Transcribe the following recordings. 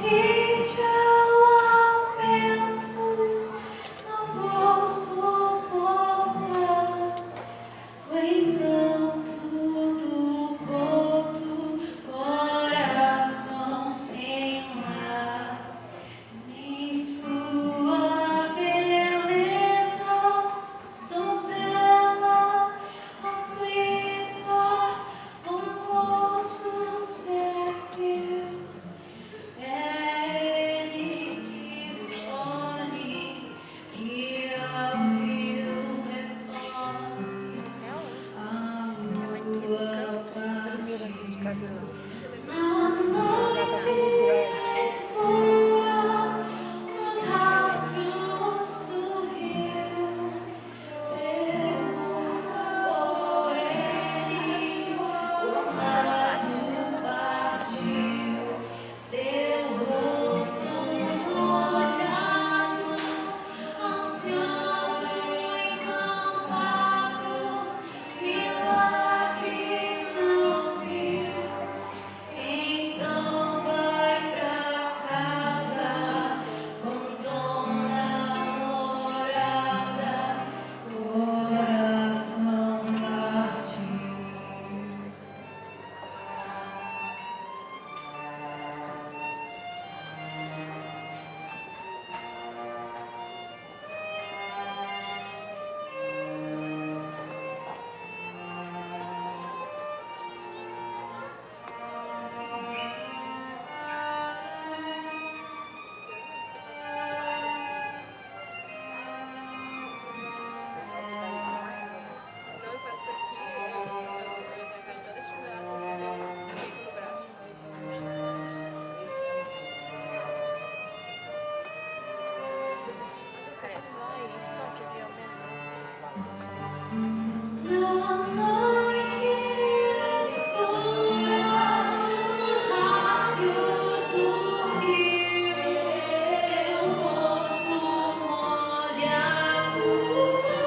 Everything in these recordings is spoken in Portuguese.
Triste lamento, não vou suportar. Foi encanto do porto, coração sem lar. Nem sua beleza, donzela aflita, um moço servil. É ele que escolhe que ao rio retorne a lua partir. Na noite escura, os rastros do rio, seremos por ele, o amado partiu. Seu rosto molhado, ansiando, encantado, milagre não viu. Então vai pra casa, abandona a morada, coração partiu. Na noite escura, nos rastros do rio, seu rosto molhado,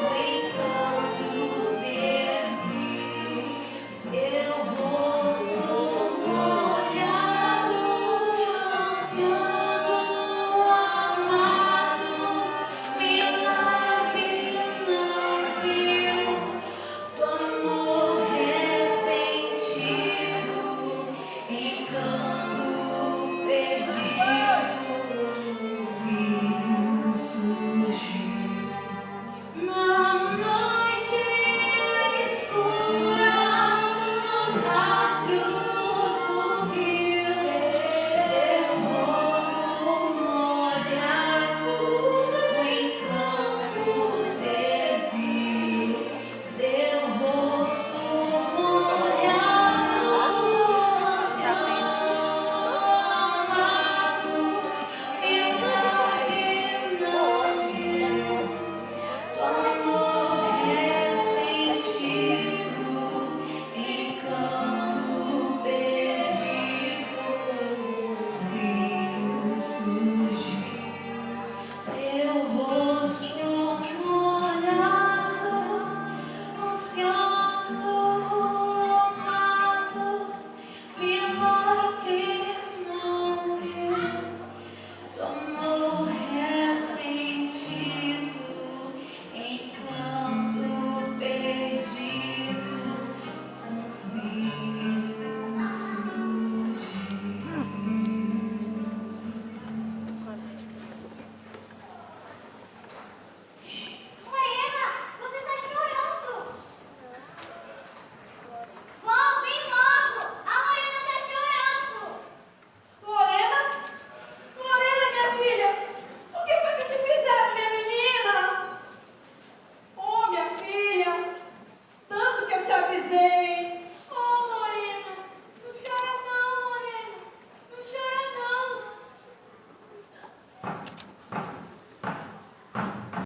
o encanto servil. Seu rosto molhado, ansiando o amado, milagre não viu. Do amor ressentido, encanto